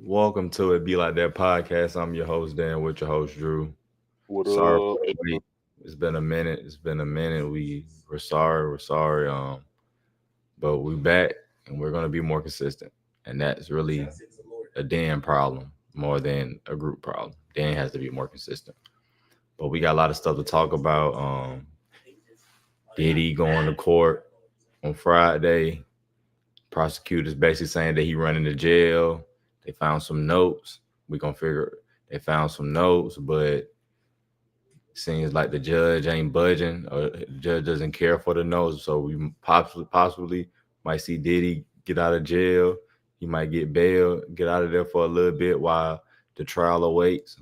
Welcome to It Be Like That podcast. I'm your host, Dan, with your host, Drew. What Sorry up? for the wait. It's been a minute. It's been a minute. We're sorry. We're sorry. But we back and we're gonna be more consistent. And that's really a Dan problem more than a group problem. Dan has to be more consistent. But we got a lot of stuff to talk about. Diddy going to court on Friday. Prosecutors basically saying that he running to jail. They found some notes. We gonna figure they found some notes, but seems like the judge ain't budging or the judge doesn't care for the notes. So we possibly might see Diddy get out of jail. He might get bail, get out of there for a little bit while the trial awaits.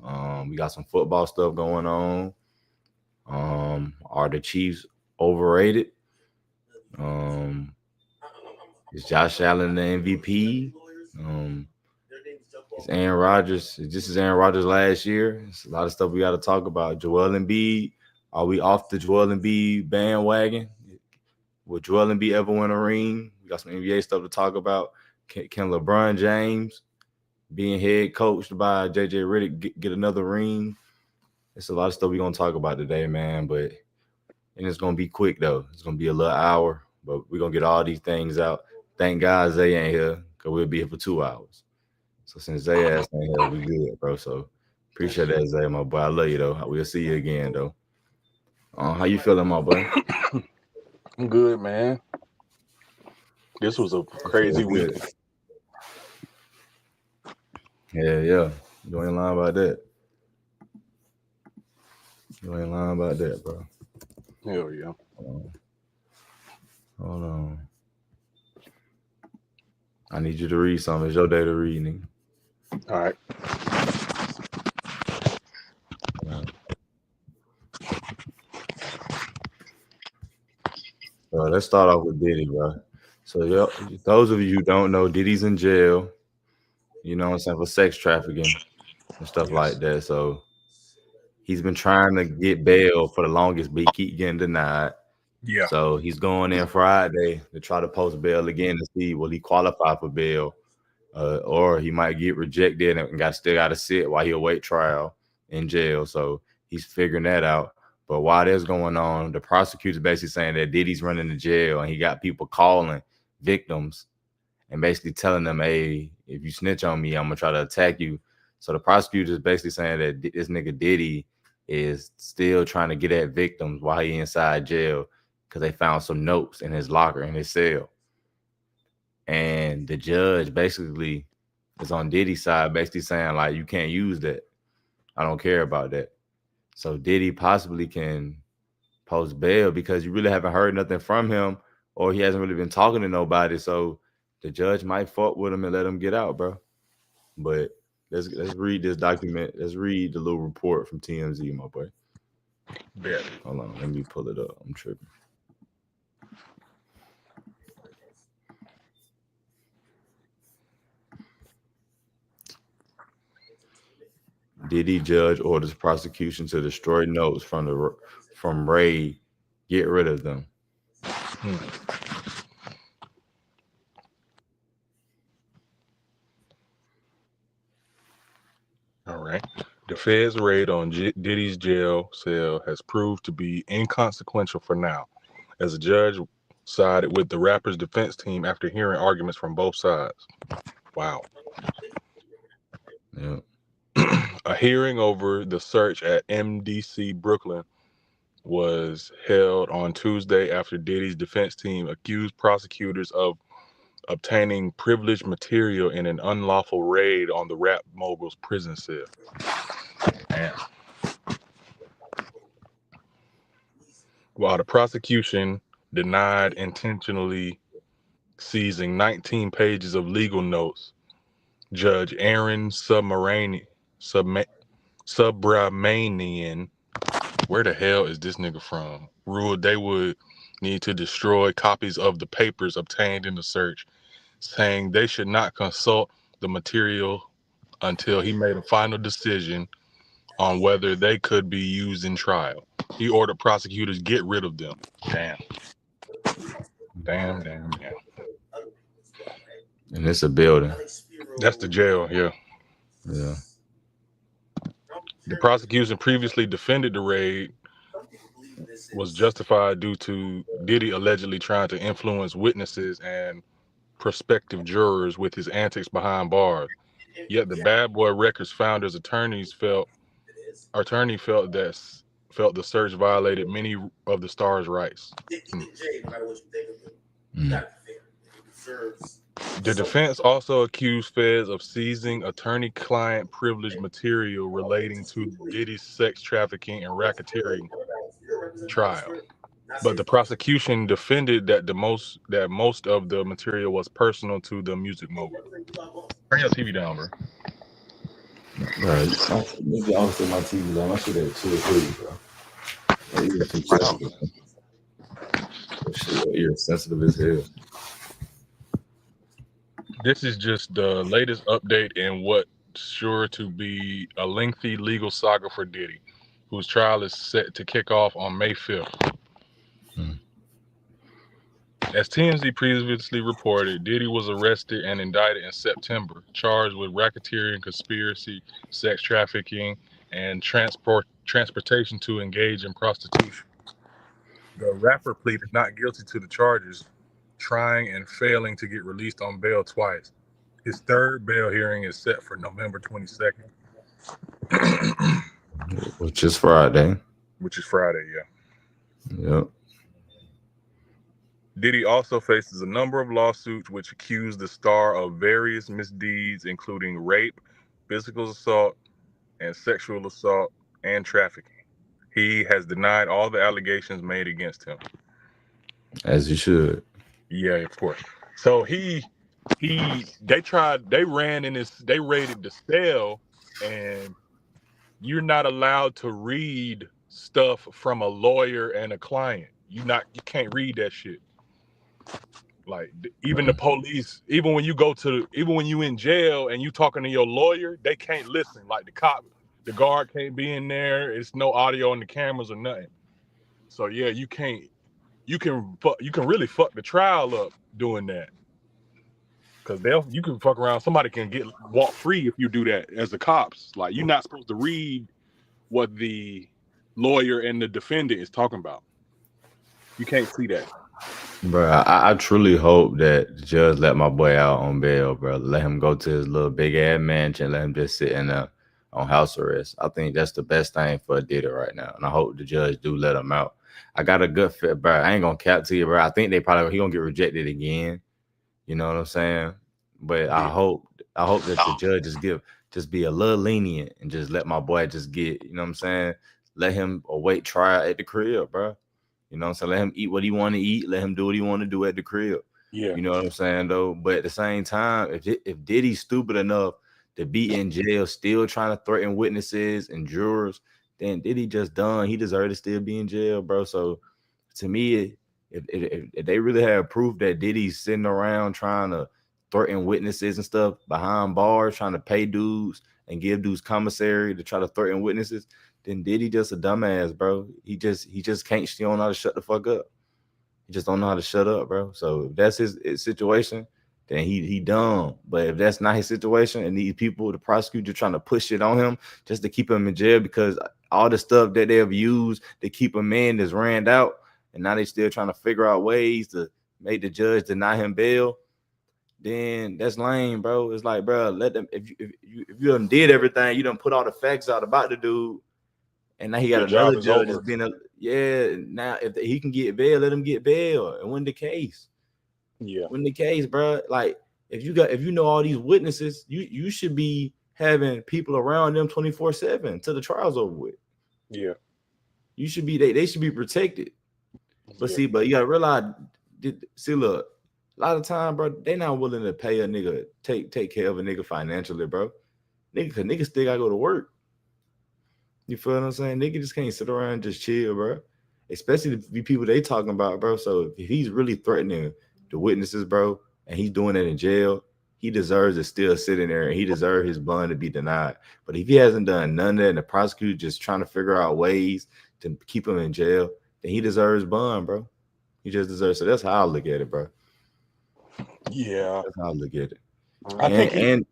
We got some football stuff going on. Are the Chiefs overrated? Um, is Josh Allen the MVP? Um, is Aaron Rodgers? This is Aaron Rodgers last year. It's a lot of stuff we got to talk about. Joel Embiid. Are we off the Joel Embiid bandwagon? Will Joel Embiid ever win a ring? We got some NBA stuff to talk about. Can LeBron James, being head coached by JJ Redick, get another ring? It's a lot of stuff we're gonna talk about today, man. And it's gonna be quick though. It's gonna be a little hour, but we're gonna get all these things out. Thank God Zay ain't here, cause we'll be here for 2 hours. So since Zay ass ain't here, we good, bro. So appreciate that, Zay, my boy. I love you though. We'll see you again though. How you feeling, my boy? I'm good, man. This was a crazy week. Good. Yeah. You ain't lying about that. You ain't lying about that, bro. Hell yeah. Hold on. I need you to read something. It's your day to read, nigga. All right. Let's start off with Diddy, bro. So, those of you who don't know, Diddy's in jail, you know what I'm saying, for sex trafficking and stuff like that. So, he's been trying to get bail for the longest, but he keep getting denied. Yeah. So, he's going in Friday to try to post bail again to see will he qualify for bail, or he might get rejected and still got to sit while he await trial in jail. So, he's figuring that out. But while that's going on, the prosecutor's basically saying that Diddy's running to jail and he got people calling victims and basically telling them, hey, if you snitch on me, I'm going to try to attack you. So the prosecutor's basically saying that this nigga Diddy is still trying to get at victims while he inside jail because they found some notes in his locker in his cell. And the judge basically is on Diddy's side, basically saying, like, you can't use that. I don't care about that. So Diddy possibly can post bail because you really haven't heard nothing from him or he hasn't really been talking to nobody. So the judge might fuck with him and let him get out, bro. But let's read this document. Let's read the little report from TMZ, my boy. Bet. Hold on, let me pull it up. I'm tripping. Diddy judge orders prosecution to destroy notes from Ray. Get rid of them. All right. The Fed's raid on Diddy's jail cell has proved to be inconsequential for now, as the judge sided with the rapper's defense team after hearing arguments from both sides. Wow. Yeah. A hearing over the search at MDC Brooklyn was held on Tuesday after Diddy's defense team accused prosecutors of obtaining privileged material in an unlawful raid on the rap mogul's prison cell. Damn. While the prosecution denied intentionally seizing 19 pages of legal notes, Judge Aaron Subramanian, where the hell is this nigga from, ruled they would need to destroy copies of the papers obtained in the search, saying they should not consult the material until he made a final decision on whether they could be used in trial. He ordered prosecutors get rid of them. Damn. And it's a building. That's the jail, yeah. Yeah. The prosecution previously defended the raid was justified due to Diddy allegedly trying to influence witnesses and prospective jurors with his antics behind bars. Yet the Bad Boy Records founders attorney felt the search violated many of the star's rights. Mm. The defense also accused feds of seizing attorney-client privilege material relating to Diddy's sex trafficking and racketeering trial. But the prosecution defended that most of the material was personal to the music mogul. Turn your TV down, bro. Right. Maybe obviously my TV's on. I should have 2 or 3, bro. My ears too sensitive. Shit, your ears sensitive as hell. This is just the latest update in what's sure to be a lengthy legal saga for Diddy, whose trial is set to kick off on May 5th. Hmm. As TMZ previously reported, Diddy was arrested and indicted in September, charged with racketeering, conspiracy, sex trafficking, and transportation to engage in prostitution. The rapper pleaded not guilty to the charges, trying and failing to get released on bail twice. His third bail hearing is set for November 22nd, Which is Friday. which is Friday, yeah. Yep. Diddy also faces a number of lawsuits which accuse the star of various misdeeds, including rape, physical assault, and sexual assault and trafficking. He has denied all the allegations made against him. As you should. Yeah, of course. So they raided the cell, and you're not allowed to read stuff from a lawyer and a client. You can't read that shit. Like even the police, even when you in jail and you talking to your lawyer, they can't listen. Like the guard can't be in there. It's no audio on the cameras or nothing. So yeah, you can really fuck the trial up doing that. Cause you can fuck around. Somebody can walk free if you do that as the cops. Like you're not supposed to read what the lawyer and the defendant is talking about. You can't see that. Bro, I truly hope that the judge let my boy out on bail, bro. Let him go to his little big ass mansion, let him just sit in there on house arrest. I think that's the best thing for Diddy right now. And I hope the judge do let him out. I got a good fit, bro. I ain't gonna cap to you, bro. I think he gonna get rejected again. You know what I'm saying? But I hope that the judge just be a little lenient and just let my boy just get, you know what I'm saying? Let him await trial at the crib, bro. You know what I'm saying? Let him eat what he want to eat. Let him do what he want to do at the crib. Yeah. You know what I'm saying, though? But at the same time, if Diddy's stupid enough to be in jail, still trying to threaten witnesses and jurors, then Diddy just done. He deserved to still be in jail, bro. So to me, if they really have proof that Diddy's sitting around trying to threaten witnesses and stuff behind bars, trying to pay dudes and give dudes commissary to try to threaten witnesses, then Diddy just a dumbass, bro. He just can't. He don't know how to shut the fuck up. He just don't know how to shut up, bro. So if that's his situation, then he dumb. But if that's not his situation, and these people, the prosecutor, trying to push it on him just to keep him in jail because all the stuff that they have used to keep a man is ran out, and now they still trying to figure out ways to make the judge deny him bail, then that's lame, bro. It's like, bro, let them. If you done did everything, you done put all the facts out about the dude. And now he got another judge that's been now if he can get bail, let him get bail and win the case. Yeah. Win the case, bro. Like if you know all these witnesses, you should be having people around them 24/7 till the trial's over with. Yeah. You should be they should be protected. But but you gotta realize, look, a lot of time, bro, they not willing to pay a nigga, take care of a nigga financially, bro. Nigga still gotta go to work. You feel what I'm saying? Nigga just can't sit around and just chill, bro. Especially the people they talking about, bro. So if he's really threatening the witnesses, bro, and he's doing it in jail, he deserves to still sit in there and he deserves his bond to be denied. But if he hasn't done none of that and the prosecutor just trying to figure out ways to keep him in jail, then he deserves bond, bro. He just deserves. So that's how I look at it, bro. Yeah. That's how I look at it.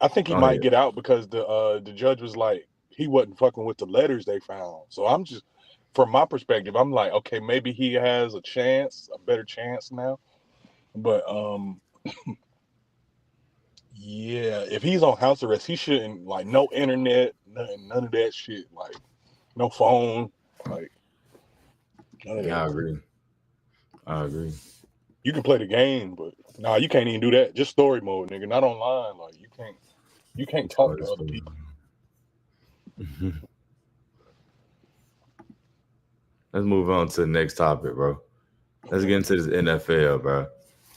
I think he Go might ahead. get out because the judge was like he wasn't fucking with the letters they found. So I'm just, from my perspective, I'm like, okay, maybe he has a chance, a better chance now. But yeah, if he's on house arrest, he shouldn't, like, no internet, none of that shit, like no phone, like none of that. Yeah, I agree. I agree. You can play the game, but nah, you can't even do that. Just story mode, nigga. Not online. Like you can't talk to other people. Let's move on to the next topic, bro. Let's get into this NFL, bro.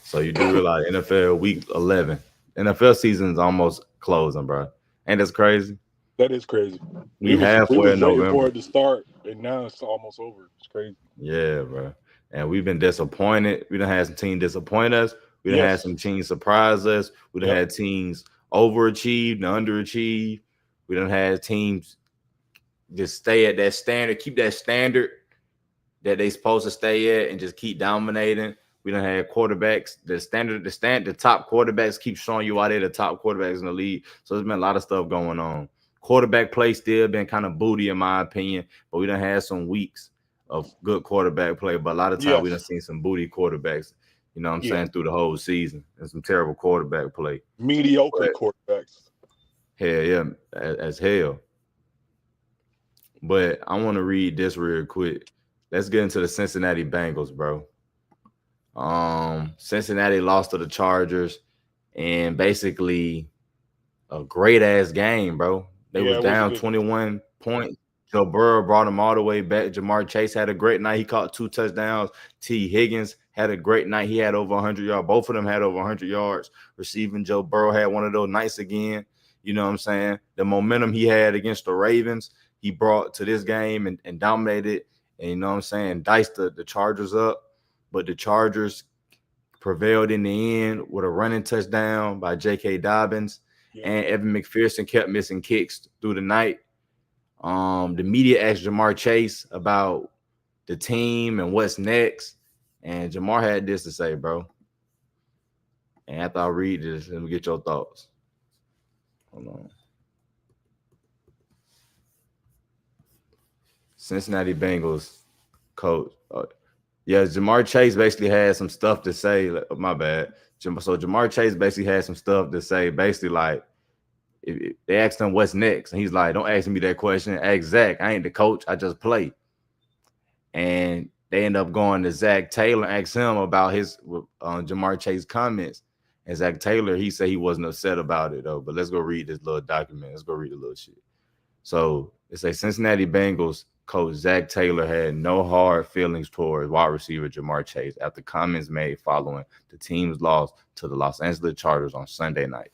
So you do realize NFL week 11, NFL season is almost closing, bro. Ain't this crazy? That is crazy. We We halfway was in waiting for November. it to start, and now it's almost over. It's crazy. Yeah, bro. And we've been disappointed. We done had some teams disappoint us. We done had Yes. some teams surprise us. We done Yep. had teams overachieve and underachieve. We done had teams just stay at that standard, keep that standard that they supposed to stay at and just keep dominating. We don't have quarterbacks. The top quarterbacks keep showing you why they're the top quarterbacks in the league. So there's been a lot of stuff going on. Quarterback play still been kind of booty in my opinion, but we done had some weeks of good quarterback play. But a lot of times we done Yes. seen some booty quarterbacks, you know what I'm Yeah. saying, through the whole season and some terrible quarterback play. Mediocre But quarterbacks. hell yeah, as hell. But I want to read this real quick. Let's get into the Cincinnati Bengals, bro. Cincinnati lost to the Chargers, and basically a great ass game, bro. They Yeah, was it was a down good game. 21 points. Joe Burrow brought them all the way back. Jamar Chase had a great night. He caught 2 touchdowns. T. Higgins had a great night. He had over 100 yards. Both of them had over 100 yards receiving. Joe Burrow had one of those nights again. You know what I'm saying? The momentum he had against the Ravens, he brought to this game and dominated. And you know what I'm saying? Diced the Chargers up. But the Chargers prevailed in the end with a running touchdown by J.K. Dobbins. Yeah. And Evan McPherson kept missing kicks through the night. The media asked Jamar Chase about the team and what's next. And Jamar had this to say, bro. And after I read this, let me get your thoughts. Hold on. Cincinnati Bengals coach. Yeah, Jamar Chase basically had some stuff to say. My bad. So Jamar Chase basically had some stuff to say. Basically, like, if they asked him what's next, and he's like, "Don't ask me that question. Ask Zach. I ain't the coach. I just play." And they end up going to Zach Taylor and asked him about his Jamar Chase comments. And Zach Taylor, he said he wasn't upset about it though. But let's go read this little document. Let's go read the little shit. So it's a Cincinnati Bengals coach Zach Taylor had no hard feelings towards wide receiver Jamar Chase after comments made following the team's loss to the Los Angeles Chargers on Sunday night.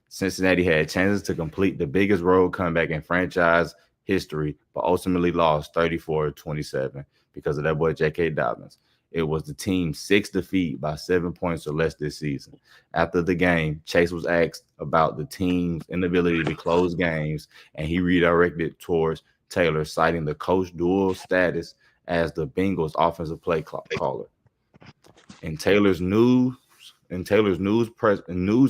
Cincinnati had chances to complete the biggest road comeback in franchise history, but ultimately lost 34-27 because of that boy J.K. Dobbins. It was the team's sixth defeat by 7 points or less this season. After the game, Chase was asked about the team's inability to close games, and he redirected towards Taylor, citing the coach dual status as the Bengals offensive play caller. In Taylor's news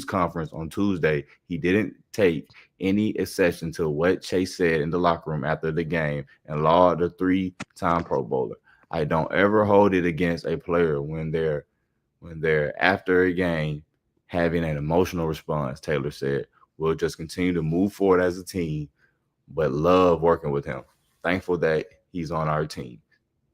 conference on Tuesday, he didn't take any exception to what Chase said in the locker room after the game and lauded the three-time Pro Bowler. I don't ever hold it against a player when they're after a game having an emotional response, Taylor said. We'll just continue to move forward as a team, but love working with him. Thankful that he's on our team.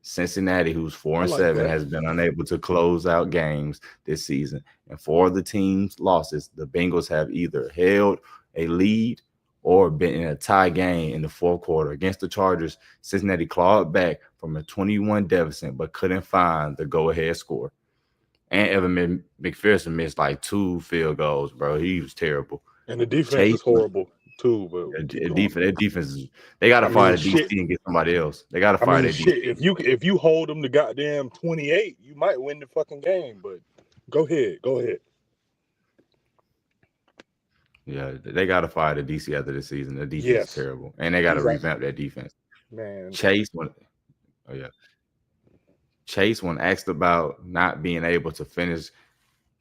Cincinnati, who's I like 4-7, that. has been unable to close out games this season. And for the team's losses, the Bengals have either held a lead or been in a tie game in the fourth quarter. Against the Chargers, Cincinnati clawed back from a 21 deficit, but couldn't find the go-ahead score. And Evan McPherson missed like 2 field goals, bro. He was terrible. And the defense Chase is horrible too, but keep going. That defense is, they got to I mean, fire the DC shit. and get somebody else. They got to I fire mean, that DC. shit. If you hold them to goddamn 28, you might win the fucking game. But go ahead. Yeah, they got to fire the DC after this season. The defense Yes. is terrible, and they got to Exactly. revamp that defense. Man. Chase, when asked about not being able to finish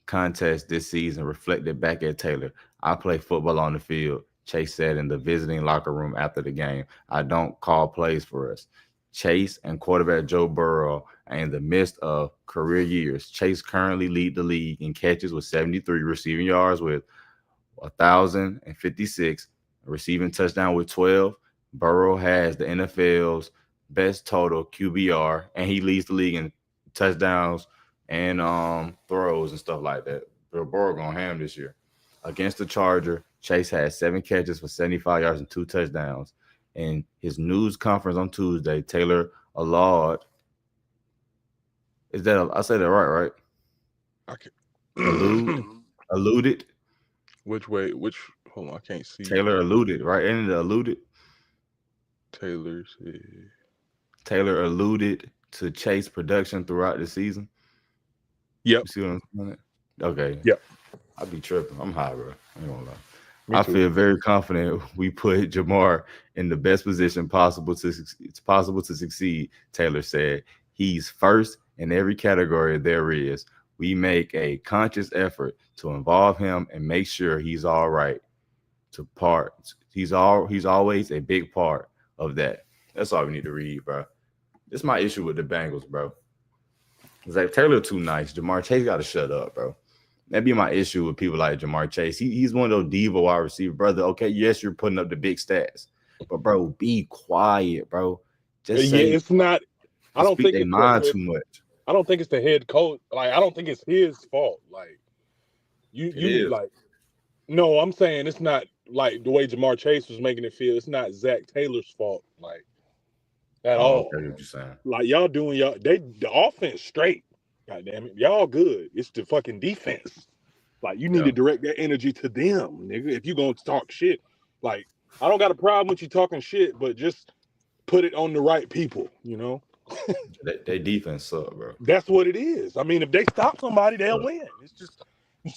contests this season, reflected back at Taylor. I play football on the field, Chase said in the visiting locker room after the game. I don't call plays for us. Chase and quarterback Joe Burrow are in the midst of career years. Chase currently lead the league in catches with 73, receiving yards with 1,056, receiving touchdown with 12. Burrow has the NFL's best total QBR, and he leads the league in touchdowns and throws and stuff like that. Burrow going ham this year. Against the Charger, Chase had 7 catches for 75 yards and 2 touchdowns. In his news conference on Tuesday, Taylor Allard, is that I said that right? I can Alluded. Which way? Which? Hold on, I can't see. Taylor alluded, right? Ain't it alluded? Taylor alluded to Chase production throughout the season. Yep. You see what I'm saying? Okay. Yep. I be tripping. I'm high, bro. I ain't gonna lie. I feel very confident we put Jamar in the best position possible to succeed, Taylor said. He's first in every category there is. We make a conscious effort to involve him and make sure he's all right. He's always a big part of that. That's all we need to read, bro. This is my issue with the Bengals, bro. It's like Taylor too nice. Jamar Chase got to shut up, bro. That'd be my issue with people like Jamar Chase. He's one of those diva wide receiver, brother. Okay, yes, you're putting up the big stats, but bro, be quiet, bro. Just say, it's not. I don't think they mind too much. I don't think it's the head coach. Like, I don't think it's his fault. Like, you like. No, I'm saying it's not like the way Jamar Chase was making it feel. It's not Zach Taylor's fault, like at all. Okay, what you saying? Like y'all doing the offense straight. God damn it, y'all good. It's the fucking defense. Like you need to direct that energy to them, nigga. If you gonna talk shit, like I don't got a problem with you talking shit, but just put it on the right people, you know. They defense suck, bro. That's what it is. I mean, if they stop somebody, they'll win. It's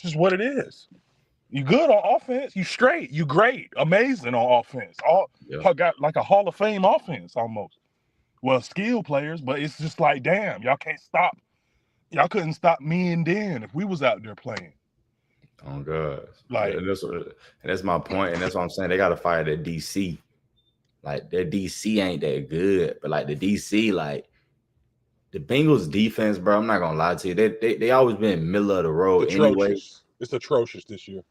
just what it is. You good on offense, you straight, you great, amazing on offense. Got like a Hall of Fame offense almost. Well, skill players, but it's just like, damn, y'all can't stop. Y'all couldn't stop me and Dan if we was out there playing. Oh God. Like, and that's my point, and that's what I'm saying. They gotta fire that DC. Like their DC ain't that good, but like the DC, like the Bengals defense, bro. I'm not gonna lie to you. They always been middle of the road anyway. It's atrocious this year.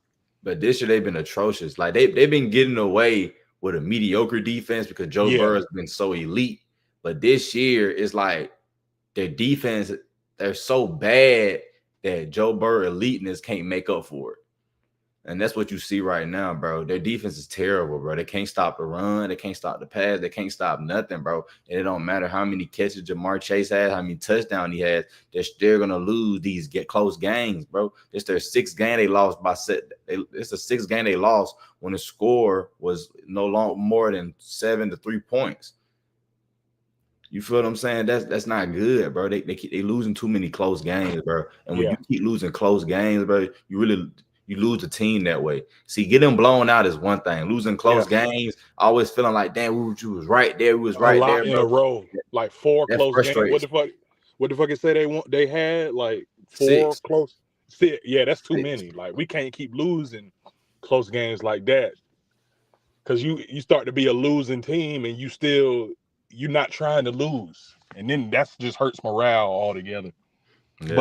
But this year they've been atrocious. Like they've been getting away with a mediocre defense because Joe Burrow has been so elite. But this year it's like their defense, they're so bad that Joe Burrow eliteness can't make up for it. And that's what you see right now, bro. Their defense is terrible, bro. They can't stop the run. They can't stop the pass. They can't stop nothing, bro. And it don't matter how many catches Jamar Chase has, how many touchdowns he has. They're still going to lose these close games, bro. It's their sixth game they lost by set. It's the sixth game they lost when the score was no longer more than 7 to 3 points. You feel what I'm saying? That's not good, bro. They losing too many close games, bro. And when you keep losing close games, bro, you lose the team that way. See, getting blown out is one thing. Losing close games, always feeling like, damn, we was right there. We was right there, in a row. Like 4 close games. What the fuck it say they had? Like 4 6. close. 6. Yeah, that's too many. Like we can't keep losing close games like that. Cause you start to be a losing team and you're not trying to lose. And then that's just hurts morale altogether. Yeah,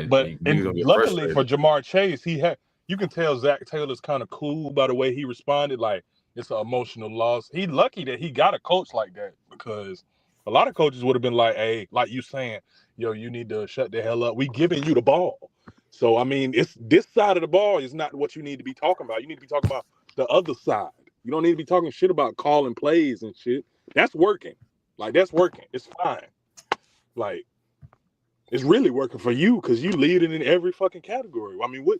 but luckily for Jamar Chase, you can tell Zach Taylor's kind of cool by the way he responded. Like, it's an emotional loss. He's lucky that he got a coach like that because a lot of coaches would have been like, hey, like you saying, yo, you need to shut the hell up. We giving you the ball. So, I mean, it's this side of the ball is not what you need to be talking about. You need to be talking about the other side. You don't need to be talking shit about calling plays and shit. That's working. Like, that's working. It's fine. Like, it's really working for you because you leading in every fucking category. I mean, what?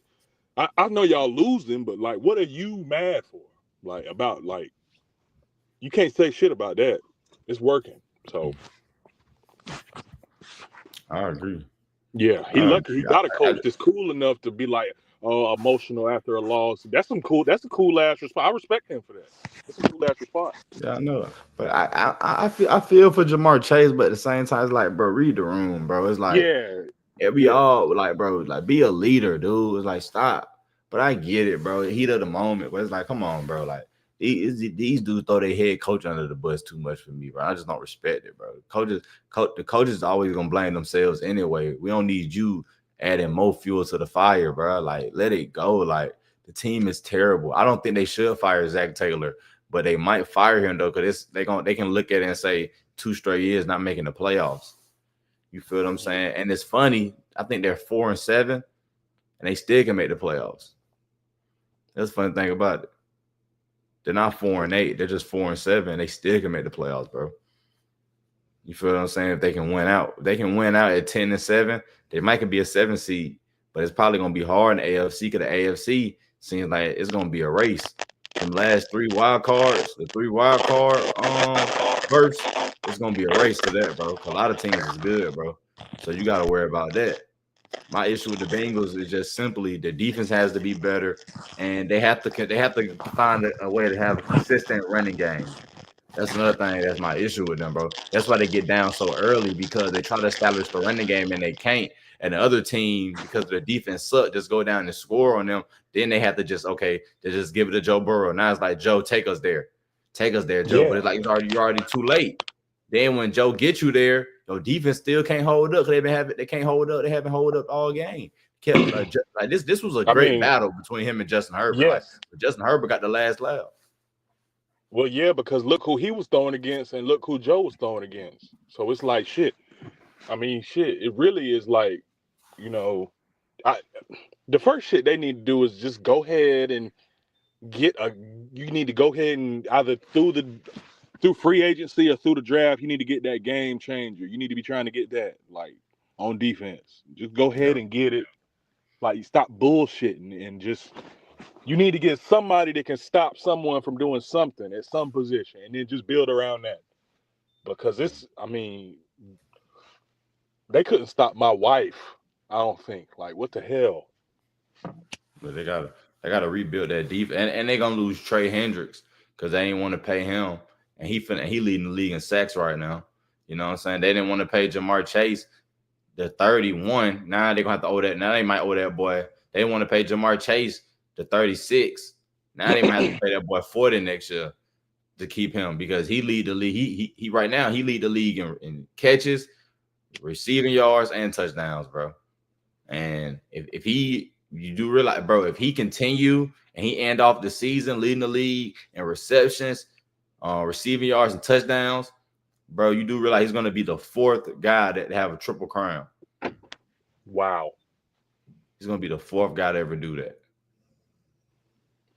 I know y'all losing, but like, what are you mad for? Like, about like, you can't say shit about that. It's working. So, I agree. Yeah, he lucky he got a coach that's cool enough to be like, oh, emotional after a loss. That's a cool ass response. I respect him for that. That's a cool ass response. Yeah, I know. But I feel for Jamar Chase, but at the same time, it's like, bro, read the room, bro. It's like, we all like, bro, like be a leader, dude. It's like, stop. But I get it, bro. Heat of the moment. But it's like, come on, bro. Like these dudes throw their head coach under the bus too much for me, bro. I just don't respect it, bro. The coaches are always gonna blame themselves anyway. We don't need you adding more fuel to the fire, bro. Like, let it go. Like, the team is terrible. I don't think they should fire Zach Taylor, but they might fire him though, because they can look at it and say 2 straight years not making the playoffs. You feel what I'm saying? And it's funny. I think they're 4-7, and they still can make the playoffs. That's the funny thing about it. They're not 4-8. They're just 4-7. They still can make the playoffs, bro. You feel what I'm saying? If they can win out, at 10-7. They might be a 7 seed, but it's probably gonna be hard in the AFC, because the AFC seems like it's gonna be a race. Them last 3 wild cards, the 3 wild card first, it's gonna be a race to that, bro. A lot of teams is good, bro. So you gotta worry about that. My issue with the Bengals is just simply the defense has to be better, and they have to find a way to have a consistent running game. That's another thing that's my issue with them, bro. That's why they get down so early, because they try to establish the running game and they can't. And the other team, because their defense sucks, just go down and score on them. Then they have to they just give it to Joe Burrow. Now it's like, Joe, take us there, Joe. Yeah. But it's like you're already too late. Then when Joe gets you there, your defense still can't hold up. They can't hold up. They haven't held up all game. This was a great battle between him and Justin Herbert. Yes. But Justin Herbert got the last laugh. Well, yeah, because look who he was throwing against and look who Joe was throwing against. So it's like, shit. I mean, shit. It really is like, the first shit they need to do is just go ahead and you need to go ahead and either through free agency or through the draft, you need to get that game changer. You need to be trying to get that, like, on defense. Just go ahead and get it. Like, stop bullshitting and just... You need to get somebody that can stop someone from doing something at some position, and then just build around that. Because they couldn't stop my wife, I don't think. Like, what the hell? But they gotta rebuild that deep, and they're gonna lose Trey Hendricks because they ain't want to pay him, and he leading the league in sacks right now. You know what I'm saying? They didn't want to pay Jamar Chase the 31. Now they're gonna have to owe that. Now they might owe that boy. They didn't want to pay Jamar Chase the 36. Now they might have to pay that boy 40 next year to keep him, because he lead the league. He right now he lead the league in catches, receiving yards, and touchdowns, bro. And if you do realize, bro, if he continue and he end off the season leading the league in receptions, receiving yards, and touchdowns, bro, you do realize he's going to be the 4th guy that have a triple crown. Wow. He's going to be the 4th guy to ever do that.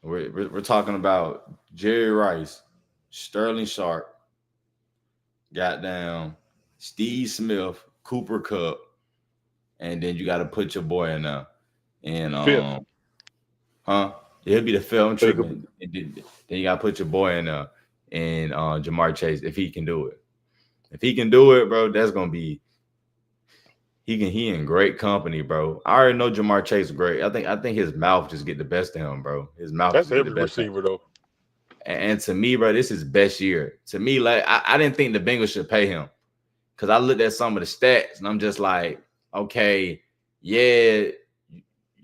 We're talking about Jerry Rice, Sterling Sharp, goddamn Steve Smith, Cooper Kupp, and then you got to put your boy in there. And he'll be the film tripping. Then you got to put your boy in there, and Jamar Chase, if he can do it. If he can do it, bro, that's gonna be he in great company, bro. I already know Jamar Chase is great. I think his mouth just get the best of him, bro. His mouth. That's every receiver though. And to me, bro, this is best year. To me, like I didn't think the Bengals should pay him, because I looked at some of the stats and I'm just like, okay, I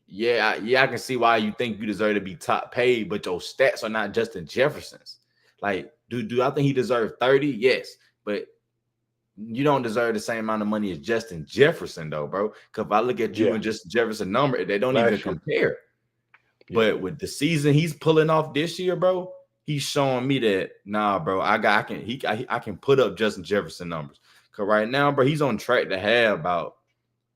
can see why you think you deserve to be top paid, but your stats are not Justin Jefferson's. Like, do I think he deserved 30? Yes, but you don't deserve the same amount of money as Justin Jefferson, though, bro. Because if I look at you and Justin Jefferson number, they don't even compare. Yeah. But with the season he's pulling off this year, bro, he's showing me that, nah, bro, I can put up Justin Jefferson numbers. Because right now, bro, he's on track to have about,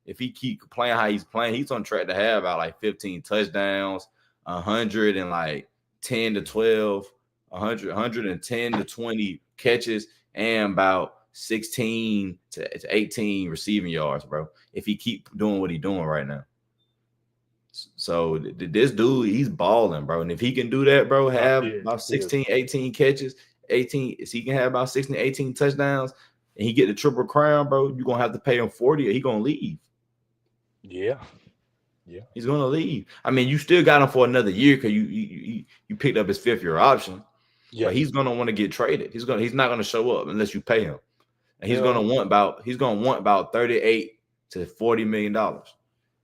if he keep playing how he's playing, he's on track to have about like 15 touchdowns, 110 to 12, 110 to 20 catches, and about 16 to 18 receiving yards, bro, if he keep doing what he's doing right now. So this dude, he's balling, bro. And if he can do that, bro, have about 16, 18 catches, 18, if he can have about 16, 18 touchdowns, and he get the triple crown, bro, you're going to have to pay him 40 or he's going to leave. Yeah. He's going to leave. I mean, you still got him for another year because you picked up his 5th-year option. Yeah. But he's going to want to get traded. He's not going to show up unless you pay him. And he's going to want about $38 to $40 million.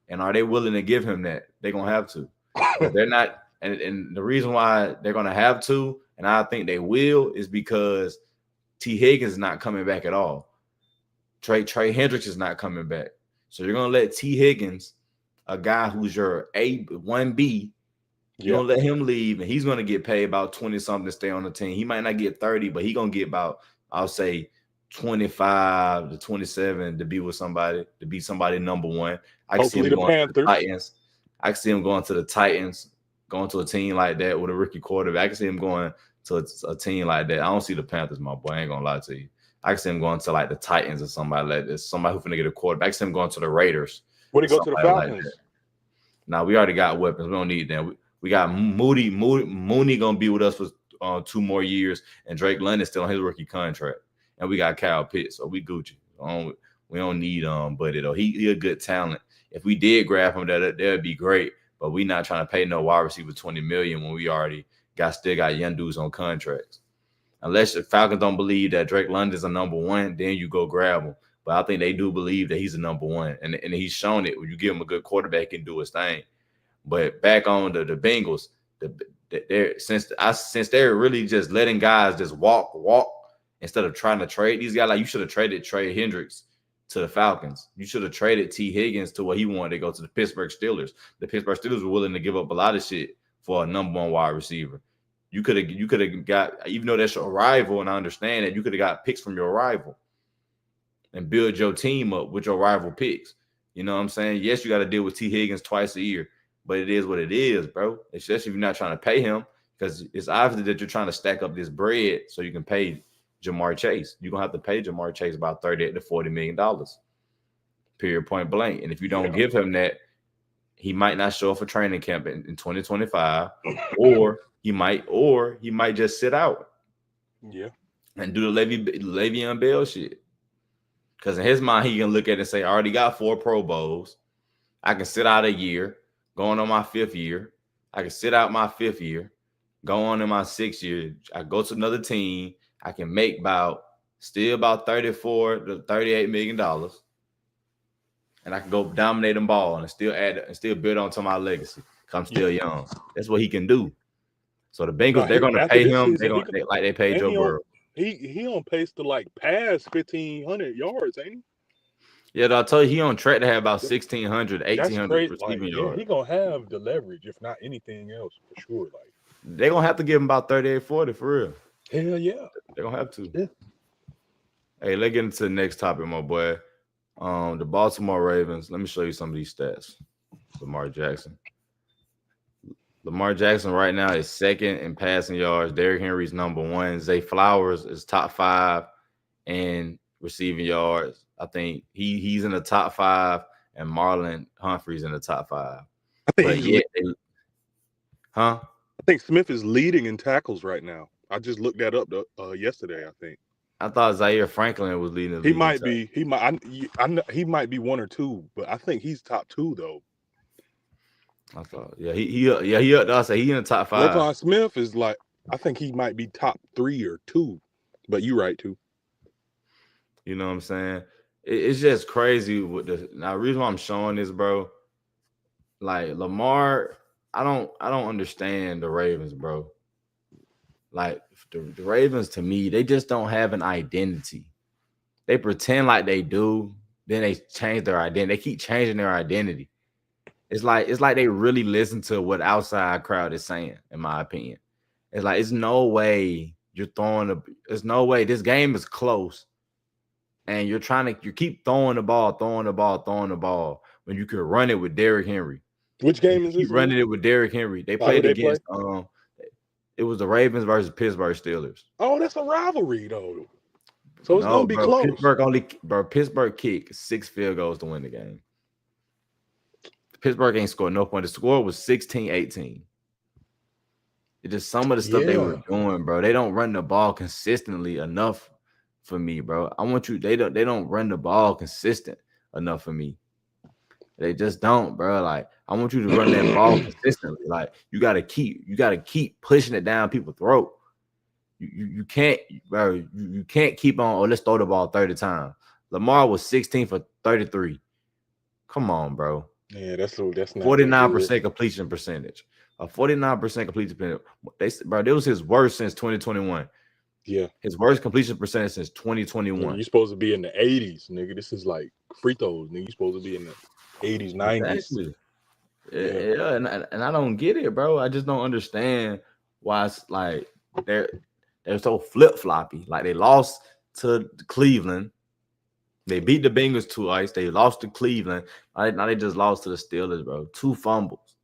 And are they willing to give him that? They're going to have to. But they're not, and the reason why they're gonna have to, and I think they will, is because T. Higgins is not coming back at all. Trey Hendricks is not coming back. So you're gonna let T. Higgins, a guy who's your A1B, you're gonna let him leave, and he's gonna get paid about 20 something to stay on the team. He might not get 30, but he's gonna get about, I'll say, 25 to 27 to be with somebody, to be somebody number one. I can see him going to the Titans. I can see him going to the Titans, going to a team like that with a rookie quarterback. I can see him going to a team like that. I don't see the Panthers, my boy. I ain't gonna lie to you. I can see him going to like the Titans or somebody like this. Somebody who's gonna get a quarterback. I can see him going to the Raiders. Would he go to the Falcons? Like now we already got weapons. We don't need them. We got Mooney gonna be with us for 2 more years, and Drake London still on his rookie contract. And we got Kyle Pitts, so we Gucci. We don't need Buddy though. He a good talent. If we did grab him, that'd be great. But we not trying to pay no wide receiver $20 million when we already still got young dudes on contracts. Unless the Falcons don't believe that Drake London's a number one, then you go grab him. But I think they do believe that he's a number one, and he's shown it. When you give him a good quarterback, he can do his thing. But back on the Bengals, since they're really just letting guys just walk. Instead of trying to trade these guys, like you should have traded Trey Hendricks to the Falcons. You should have traded T. Higgins to what he wanted to go to the Pittsburgh Steelers. The Pittsburgh Steelers were willing to give up a lot of shit for a number one wide receiver. You could have got, even though that's your rival, and I understand that, you could have got picks from your rival and build your team up with your rival picks. You know what I'm saying? Yes, you got to deal with T. Higgins twice a year, but it is what it is, bro. Especially if you're not trying to pay him, because it's obvious that you're trying to stack up this bread so you can pay Jamar Chase. You're gonna have to pay Jamar Chase about $38 to $40 million. Period, point blank. And if you don't give him that, he might not show up for training camp in 2025, or he might just sit out. Yeah. And do the Le'Veon Bell shit. Because in his mind, he can look at it and say, I already got 4 Pro Bowls. I can sit out a year, going on my 5th year. I can sit out my 5th year, go on in my 6th year. I go to another team. I can make about 34 to $38 million, and I can go dominate them ball and still build onto my legacy. Cause I'm still young. That's what he can do. So the Bengals, they're gonna pay him. They paid Joe Burrow. He on pace to like pass 1,500 yards, ain't he? Yeah, I told you he on track to have about 1,600, 1,800 receiving yards. He gonna have the leverage, if not anything else, for sure. Like they're gonna have to give him about 38, 40 for real. Hell yeah. They're gonna have to. Yeah. Hey, let's get into the next topic, my boy. The Baltimore Ravens. Let me show you some of these stats. Lamar Jackson right now is 2nd in passing yards. Derrick Henry's number 1. Zay Flowers is top 5 in receiving yards. I think he's in the top 5, and Marlon Humphrey's in the top 5. I think Smith is leading in tackles right now. I just looked that up yesterday, I think. I thought Zaire Franklin was leading. He might be. He might be 1 or 2, but I think he's top 2 though. I thought, I say he in the top 5. Roquan Smith is like, I think he might be top 3 or 2, but you right too. You know what I'm saying? It's just crazy with the reason why I'm showing this, bro. Like Lamar, I don't understand the Ravens, bro. Like the Ravens, to me, they just don't have an identity. They pretend like they do, then they change their identity. They keep changing their identity. It's like they really listen to what outside crowd is saying, in my opinion. It's like, it's no way you're throwing there's no way this game is close, and you keep throwing the ball when you can run it with Derrick Henry. Which game is this? Keep running it with Derrick Henry. They played against it was the Ravens versus Pittsburgh Steelers. Oh, that's a rivalry though. So it's gonna be close. Pittsburgh kicked 6 field goals to win the game. Pittsburgh ain't scored no point. The score was 16-18. It's just some of the stuff they were doing, bro. They don't run the ball consistently enough for me, bro. They don't run the ball consistent enough for me. They just don't, bro. Like, I want you to run that ball consistently. Like, you gotta keep pushing it down people's throat. You can't, bro. You can't keep on. Let's throw the ball 30 times. Lamar was 16 for 33. Come on, bro. Yeah, that's not 49% completion percentage. A 49% completion percentage. Bro, this was his worst since 2021. Yeah, his worst completion percentage since 2021. You're supposed to be in the 80s, nigga. This is like free throws, nigga. You're supposed to be in the 80s, 90s. Exactly. Yeah, and I don't get it, bro. I just don't understand why it's like they're so flip floppy. Like they lost to Cleveland, they beat the Bengals twice. They lost to Cleveland. Now they just lost to the Steelers, bro. 2 fumbles.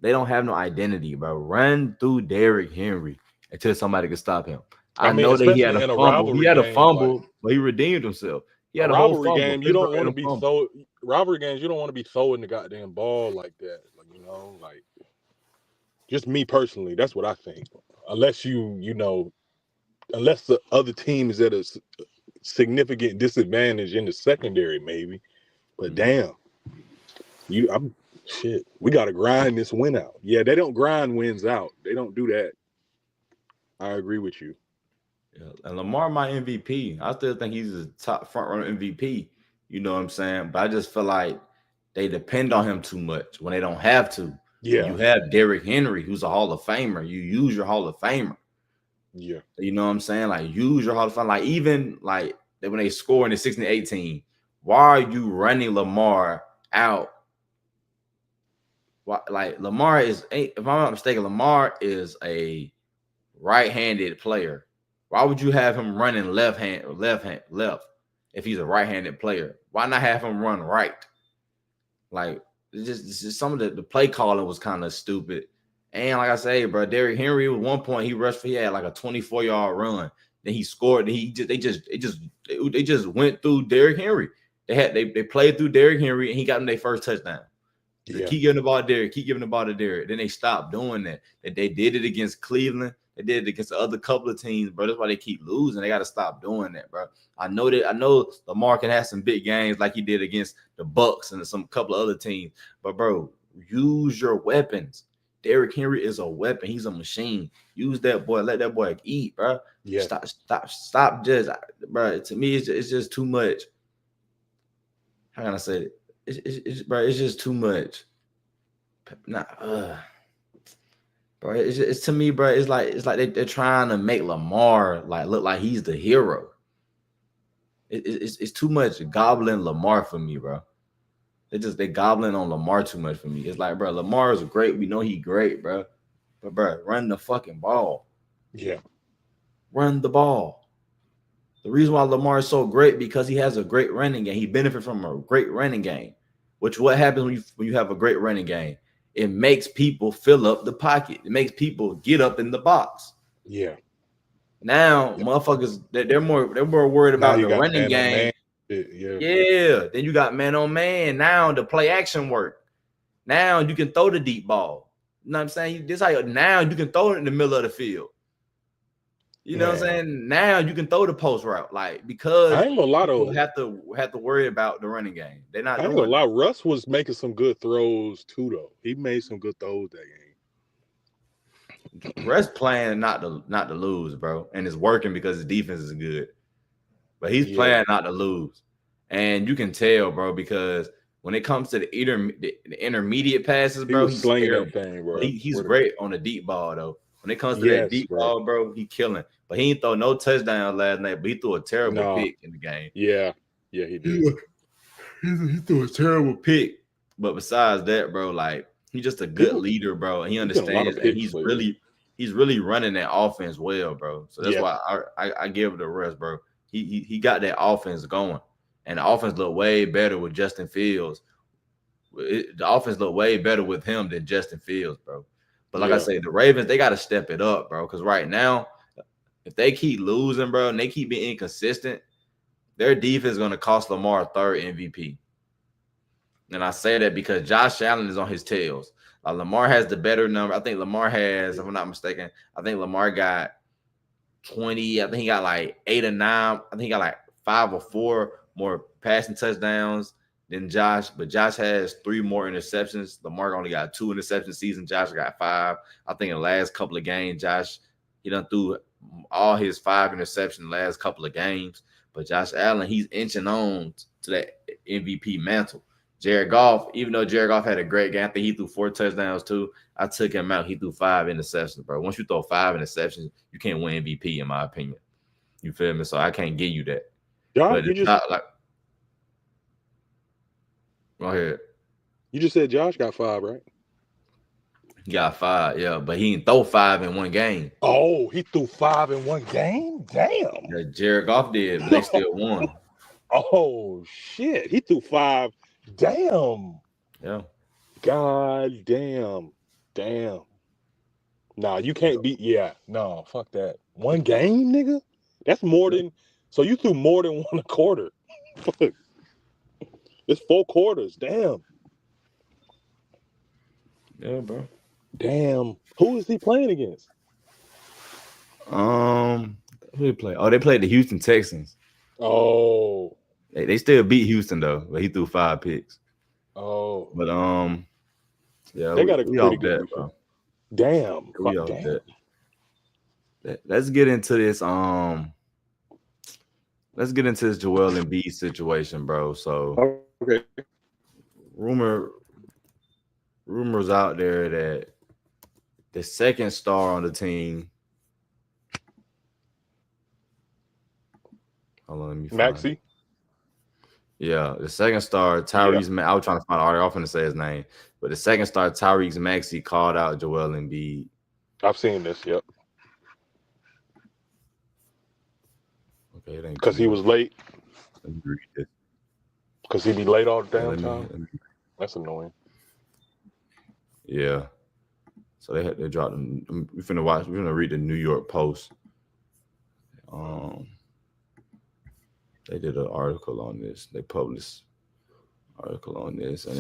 They don't have no identity, bro. Run through Derrick Henry until somebody can stop him. I mean, know that he had a fumble. He had a fumble, but he redeemed himself. He had a rivalry game. You don't want to be so rivalry games. You don't want to be throwing the goddamn ball like that. Like, you know, like just me personally. That's what I think. Unless unless the other team is at a significant disadvantage in the secondary, maybe. But damn, shit. We got to grind this win out. Yeah, they don't grind wins out. They don't do that. I agree with you. Yeah, and Lamar, my MVP. I still think he's a top front runner MVP. You know what I'm saying? But I just feel like they depend on him too much when they don't have to. Yeah. You have Derrick Henry, who's a Hall of Famer. You use your Hall of Famer. Yeah. You know what I'm saying? Like, use your Hall of Famer. Like, even like when they score in the 16-18, why are you running Lamar out? Why, like, Lamar is, if I'm not mistaken, Lamar is a right-handed player. Why would you have him running left if he's a right-handed player? Why not have him run right? Like, it's just some of the play calling was kind of stupid. And like I say, bro, Derrick Henry at one point he had like a 24-yard run. Then he scored. They just went through Derrick Henry. They played through Derrick Henry and he got them their first touchdown. Yeah. Keep giving the ball to Derrick. Keep giving the ball to Derrick. Then they stopped doing that. They did it against Cleveland. They did it against the other couple of teams, bro. That's why they keep losing. They got to stop doing that, bro. I know Lamar can have some big games like he did against the Bucks and some couple of other teams. But, bro, use your weapons. Derrick Henry is a weapon. He's a machine. Use that boy. Let that boy eat, bro. Yeah. Stop just, bro. To me, it's just too much. How can I say it? It's just too much. Bro, it's to me, bro. It's like they're trying to make Lamar like look like he's the hero. It's too much gobbling Lamar for me, bro. They gobbling on Lamar too much for me. It's like, bro, Lamar is great. We know he's great, bro. But, bro, run the fucking ball. Yeah. Run the ball. The reason why Lamar is so great because he has a great running game. He benefits from a great running game. What happens when you have a great running game? It makes people fill up the pocket. It makes people get up in the box. Yeah. Now, motherfuckers, they're more worried about the running game. Yeah. Then you got man on man. Now the play action work. Now you can throw the deep ball. You know what I'm saying? Now you can throw it in the middle of the field. You know what I'm saying? Now you can throw the post route, like, because I ain't gonna lie though. Have to worry about the running game. They're not. I ain't gonna lie. Russ was making some good throws too, though. He made some good throws that game. Russ playing not to lose, bro, and it's working because his defense is good. But he's playing not to lose, and you can tell, bro, because when it comes to the intermediate passes, bro, he's slinging that thing, bro. He's great on the deep ball, though. When it comes to that deep ball, bro, he killing. But he didn't throw no touchdown last night, but he threw a terrible pick in the game. Yeah, he did. He threw a terrible pick. But besides that, bro, like, he's just a good leader, bro. And he understands, and he's really running that offense well, bro. So that's why I give it a rest, bro. He got that offense going. And the offense looked way better with Justin Fields. The offense looked way better with him than Justin Fields, bro. But like I say, the Ravens, they got to step it up, bro. Because right now, if they keep losing, bro, and they keep being inconsistent, their defense is going to cost Lamar a third MVP. And I say that because Josh Allen is on his tails. Lamar has the better number. I think Lamar has, if I'm not mistaken, I think Lamar got 20. I think he got like 8 or 9. I think he got like 5 or 4 more passing touchdowns than Josh. But Josh has 3 more interceptions. Lamar only got 2 interception season. Josh got 5. I think in the last couple of games, Josh, he done threw all his 5 interceptions in the last couple of games. But Josh Allen, he's inching on to that MVP mantle. Jared Goff, even though Jared Goff had a great game, I think he threw 4 touchdowns too. I took him out. He threw 5 interceptions, bro. Once you throw 5 interceptions, you can't win MVP, in my opinion. You feel me? So I can't give you that. Josh, But you it's just not like, go ahead. you just said Josh got 5, right? He got 5, yeah, but he didn't throw 5 in one game. Oh, he threw 5 in one game? Damn. Yeah, Jared Goff did, but they still won. Oh shit. He threw 5. Damn. Yeah. God damn. Damn. Nah, you can't beat no, fuck that. One game, nigga? That's more than so you threw more than one a quarter. It's 4 quarters. Damn. Yeah, bro. Damn. Who is he playing against? Who they play? Oh, they played the Houston Texans. Oh. They still beat Houston though, but he threw 5 picks. Oh. But yeah, they got a we pretty off good that, bro. Damn. We Fuck, off damn. that. Let's get into this. Let's get into this Joel Embiid situation, bro. So Okay. rumors out there that the second star on the team. Hold on, let me find Maxey. Yeah, the second star, Tyrese. I was trying to find. I was going to say his name, but the second star, Tyrese Maxey, called out Joel Embiid. I've seen this. Yep. Okay, because he was late. Let me read this. Because he be late all the damn time. That's annoying. Yeah. So they dropped them. We're gonna read the New York Post. They did an article on this. They published an article on this, and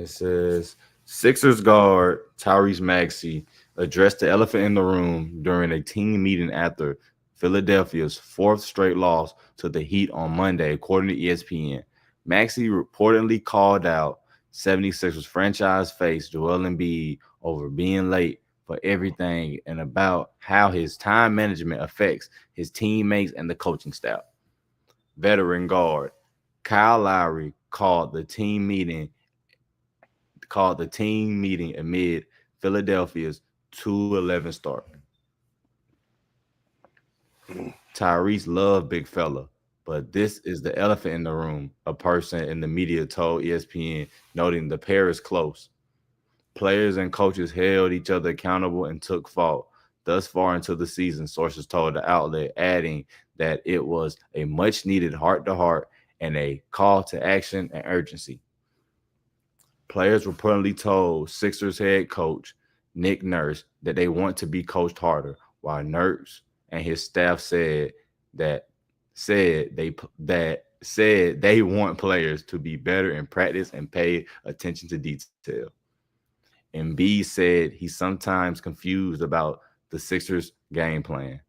it says Sixers guard Tyrese Maxey addressed the elephant in the room during a team meeting after Philadelphia's 4th straight loss to the Heat on Monday, according to ESPN. Maxey reportedly called out 76ers franchise face Joel Embiid over being late for everything and about how his time management affects his teammates and the coaching staff. Veteran guard Kyle Lowry called the team meeting amid Philadelphia's 2-11 start. Tyrese loved big fella, but this is the elephant in the room, a person in the media told ESPN, noting the pair is close. Players and coaches held each other accountable and took fault thus far into the season, sources told the outlet, adding that it was a much-needed heart-to-heart and a call to action and urgency. Players reportedly told Sixers head coach Nick Nurse that they want to be coached harder, while Nurse and his staff said they want players to be better in practice and pay attention to detail. Embid said he's sometimes confused about the Sixers' game plan.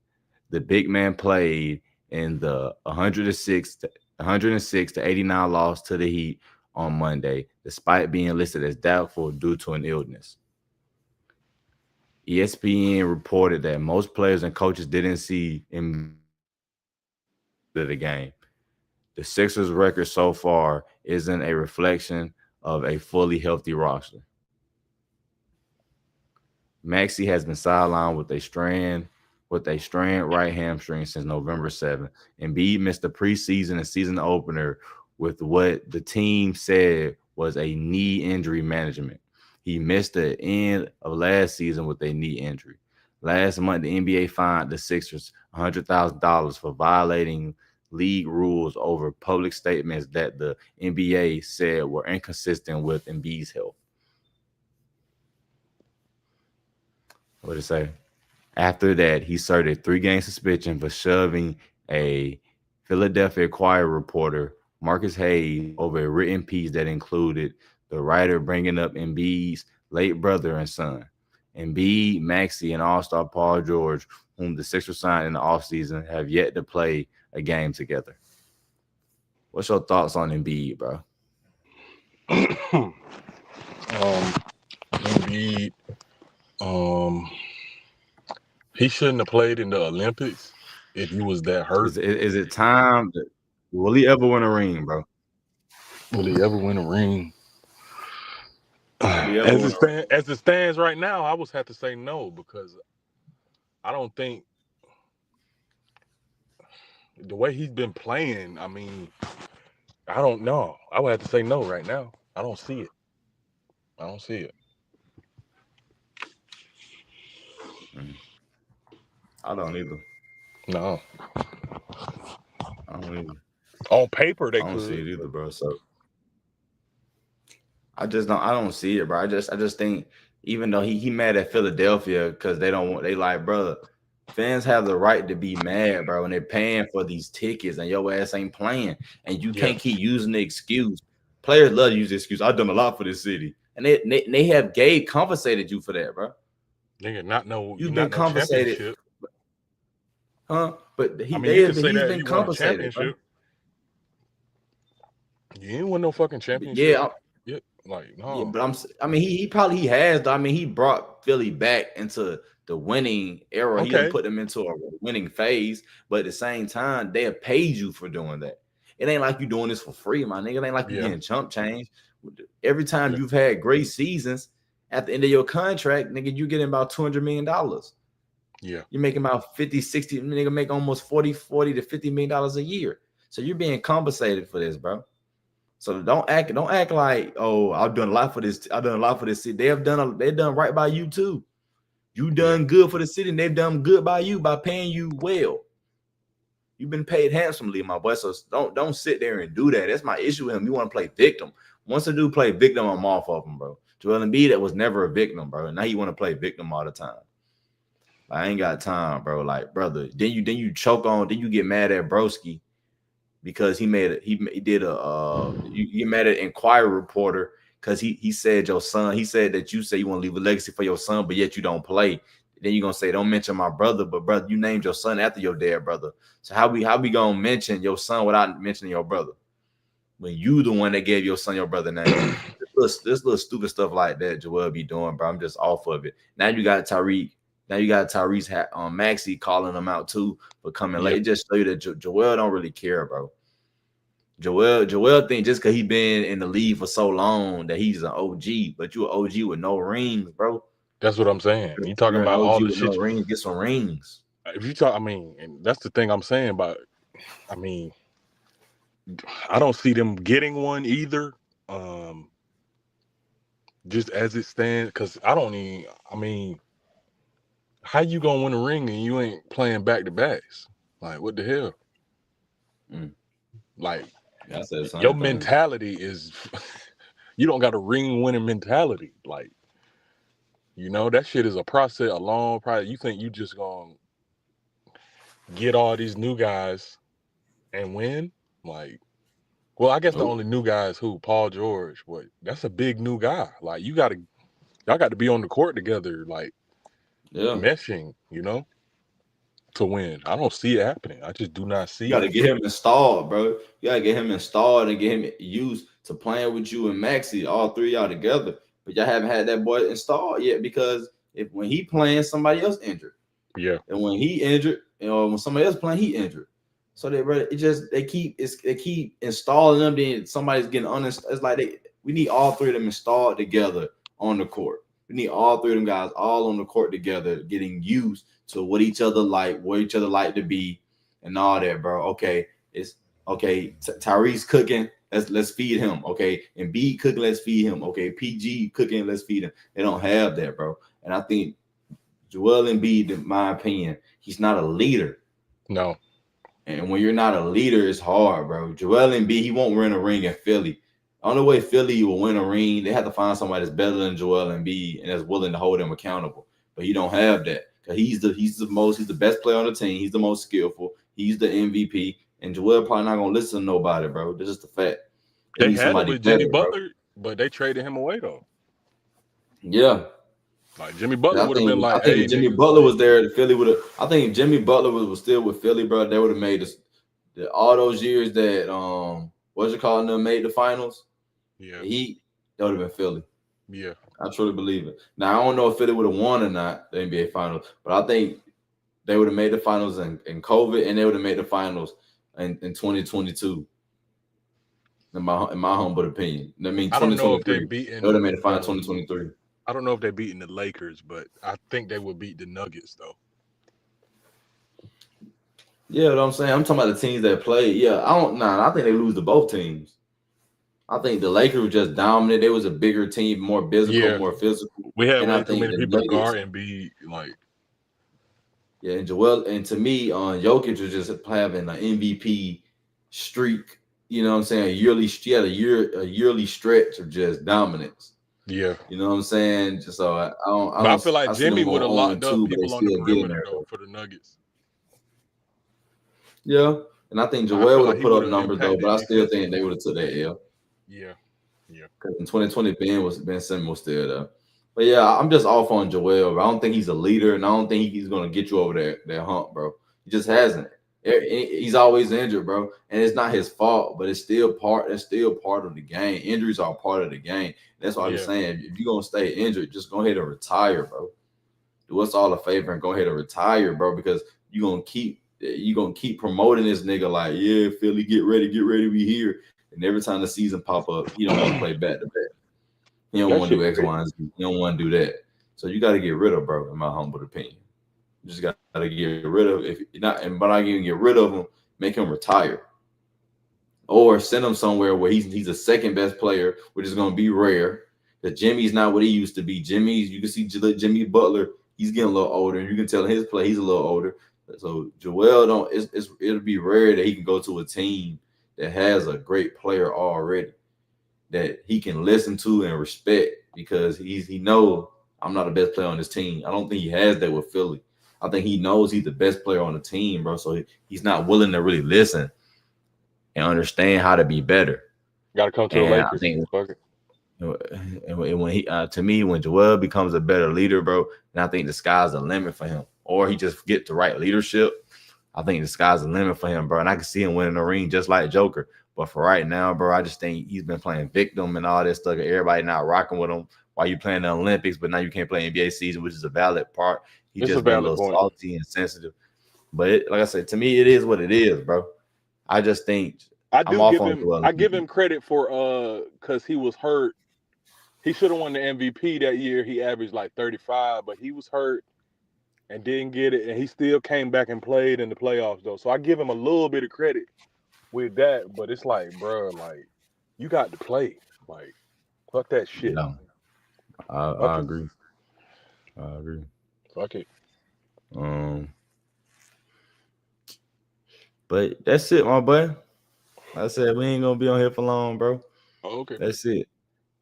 The big man played in the 106 to 89 loss to the Heat on Monday, despite being listed as doubtful due to an illness. ESPN reported that most players and coaches didn't see him the game. The Sixers' record so far isn't a reflection of a fully healthy roster. Maxey has been sidelined with a strained right hamstring since November 7th. Embiid missed the preseason and season opener with what the team said was a knee injury management. He missed the end of last season with a knee injury. Last month, the NBA fined the Sixers $100,000 for violating league rules over public statements that the NBA said were inconsistent with Embiid's health. What did it say? After that, he served a 3-game suspension for shoving a Philadelphia Inquirer reporter, Marcus Hayes, over a written piece that included the writer bringing up Embiid's late brother and son. Embid, Maxey, and All-Star Paul George, whom the Sixers signed in the offseason, have yet to play a game together. What's your thoughts on Embiid, bro? Embiid, he shouldn't have played in the Olympics if he was that hurt. Is it time? Will he ever win a ring, bro? Will he ever win a ring? As it stands right now, I would have to say no, because I don't think the way he's been playing, I mean, I don't know. I would have to say no right now. I don't see it. I don't either. No. I don't either. On paper, they I don't could. see it either, bro. So I don't see it, bro. I just think, even though he mad at Philadelphia because they like, brother, fans have the right to be mad, bro, and they're paying for these tickets and your ass ain't playing, and you can't keep using the excuse. Players love to use the excuse. I've done a lot for this city, and they have compensated you for that, bro. Nigga, You've been compensated, huh? But he's been compensated, bro. You ain't win no fucking championship. Yeah, like no. Yeah, but he probably has. I mean, he brought Philly back into the winning era. He didn't put them into a winning phase, but at the same time, they have paid you for doing that. It ain't like you doing this for free, my nigga. It ain't like you getting chump change. Every time you've had great seasons, at the end of your contract, nigga, you getting about $200 million. Yeah. You're making about 50, 60, nigga, make almost 40 to $50 million a year. So you're being compensated for this, bro. So don't act like, oh, I've done a lot for this. I've done a lot for this city. They've done right by you too. You done good for the city, and they've done good by you by paying you well. You've been paid handsomely, my boy. So don't sit there and do that. That's my issue with him. You want to play victim. Once a dude play victim, I'm off of him, bro. Joel Embid, that was never a victim, bro. Now you want to play victim all the time. I ain't got time, bro. Like, brother, then you choke on, then you get mad at Broski because you get mad at Inquirer reporter because he said your son, he said that you say you want to leave a legacy for your son, but yet you don't play. Then you're gonna say, don't mention my brother, but brother, you named your son after your dead brother. So how we gonna mention your son without mentioning your brother? When you the one that gave your son your brother name. this little stupid stuff like that Joel be doing, bro. I'm just off of it. Now you got Tyrese Maxey calling him out too for coming late. It just show you that Joel don't really care, bro. Joel think just because he been in the league for so long that he's an OG, but you an OG with no rings, bro. That's what I'm saying. You talking about all the shit. No rings, get some rings. If you talk, I mean, and that's the thing I'm saying about. I mean, I don't see them getting one either. Just as it stands, because I mean, how you gonna win a ring and you ain't playing back to backs? Like, what the hell? Like, your mentality is you don't got a ring winning mentality. Like, you know, that shit is a process, a long process. You think you just gonna get all these new guys and win? Like, well, I guess the only new guy is who? Paul George. What? That's a big new guy. Like, y'all got to be on the court together, like meshing, you know, to win. I don't see it happening. I just do not see it. You got to get him installed, bro. You got to get him installed and get him used to playing with you and Maxey, all three of y'all together. But y'all haven't had that boy installed yet because when he playing, somebody else injured. Yeah. And when he injured, when somebody else playing, he injured. So they keep installing them. Then somebody's getting uninstalled. It's like we need all three of them installed together on the court. We need all three of them guys all on the court together, getting used to what each other like, where each other like to be, and all that, bro. Okay, it's okay. Tyrese cooking, let's feed him. Okay, Embid cooking, let's feed him. Okay, PG cooking, let's feed him. They don't have that, bro. And I think Joel Embid, in my opinion, he's not a leader. No. And when you're not a leader, it's hard, bro. Joel Embid, he won't win a ring in Philly. The only way Philly will win a ring, they have to find somebody that's better than Joel Embid and that's willing to hold him accountable. But you don't have that because he's the best player on the team. He's the most skillful. He's the MVP. And Joel probably not gonna listen to nobody, bro. This is the fact. They had him with Jimmy Butler, but they traded him away though. Yeah. Like Jimmy Butler would have been like, I think if Jimmy Butler was there, Philly would have. I think if Jimmy Butler was still with Philly, bro, they would have made all those years that what's it called? Them made the finals. Yeah, that would have been Philly. Yeah, I truly believe it. Now I don't know if Philly would have won or not the NBA finals, but I think they would have made the finals in COVID, and they would have made the finals in 2022. In my humble opinion. I mean, I don't know if 2023. they beating. They would have made the final 2023. I don't know if they're beating the Lakers, but I think they will beat the Nuggets though. Yeah, what I'm saying. I'm talking about the teams that played. Yeah, I think they lose to both teams. I think the Lakers were just dominant. They was a bigger team, more physical, more physical. We had and way I too think many the people Nuggets, guard and be like. Yeah, and to me, Jokic was just having an MVP streak. You know what I'm saying? He had a yearly stretch of just dominance. Yeah. You know what I'm saying? Just so I feel like Jimmy would have locked up people on the perimeter though for the Nuggets. Yeah, and I think Joel would have put up numbers though, but I still think they would have took that L. Yeah, yeah. Because in 2020, Ben Simmons was still there. But yeah, I'm just off on Joel. Bro. I don't think he's a leader, and I don't think he's gonna get you over that hump, bro. He just hasn't. He's always injured, bro, and it's not his fault, but it's still part. That's still part of the game. Injuries are part of the game. That's why I'm saying, if you're gonna stay injured, just go ahead and retire, bro. Do us all a favor and go ahead and retire, bro, because you're gonna keep promoting this nigga like, yeah, Philly, get ready, we here. And every time the season pop up, he don't want to play back to back. He don't want to do X, Y, and Z. He don't want to do that. So you got to get rid of, bro, in my humble opinion. You just got to get rid of, if not, and by not even get rid of him, make him retire. Or send him somewhere where he's a second best player, which is going to be rare. Because Jimmy's not what he used to be. You can see Jimmy Butler, he's getting a little older, and you can tell his play, he's a little older. So Joel it'll be rare that he can go to a team that has a great player already that he can listen to and respect, because he knows I'm not the best player on this team. I don't think he has that with Philly. I think he knows he's the best player on the team, bro. So he's not willing to really listen and understand how to be better. Got to come to the Lakers. I think, and when to me, when Joel becomes a better leader, bro, then I think the sky's the limit for him. Or he just get the right leadership. I think the sky's the limit for him, bro. And I can see him winning the ring just like Joker. But for right now, bro, I just think he's been playing victim and all this stuff. Everybody not rocking with him while you playing the Olympics, but now you can't play NBA season, which is a valid part. He's just been a little salty and sensitive. But like I said, to me, it is what it is, bro. I just think I give him credit for because he was hurt. He should have won the MVP that year. He averaged like 35, but he was hurt and didn't get it, and he still came back and played in the playoffs though. So I give him a little bit of credit with that, but it's like, bro, like you got to play. Like, fuck that shit. No, I agree. I agree. Fuck it. But that's it, my boy. I said we ain't gonna be on here for long, bro. Oh, okay. That's it.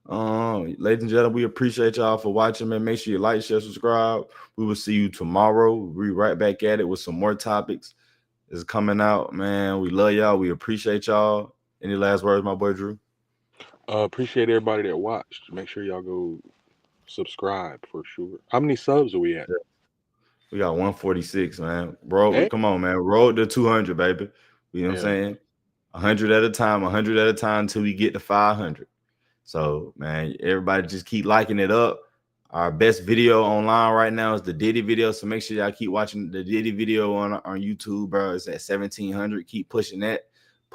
Ladies and gentlemen, we appreciate y'all for watching, man. Make sure you like, share, subscribe. We will see you tomorrow. We'll be right back at it with some more topics. It's coming out, man. We love y'all. We appreciate y'all. Any last words, my boy Drew? Appreciate everybody that watched. Make sure y'all go subscribe for sure. How many subs are we at? We got 146, man. Bro, come on, man. Roll to 200, baby. You know what I'm saying? 100 at a time, 100 at a time until we get to 500. So, man, everybody just keep liking it up. Our best video online right now is the Diddy video. So make sure y'all keep watching the Diddy video on YouTube, bro. It's at 1,700. Keep pushing that.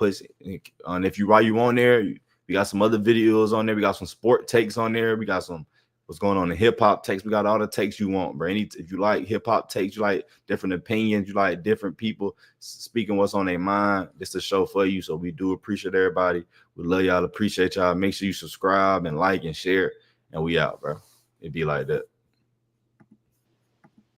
And if while you on there, we got some other videos on there. We got some sport takes on there. We got some what's going on in hip hop takes. We got all the takes you want, bro. If you like hip hop takes, you like different opinions, you like different people speaking what's on their mind, it's a show for you. So we do appreciate everybody. We love y'all. Appreciate y'all. Make sure you subscribe and like and share. And we out, bro. It be like that.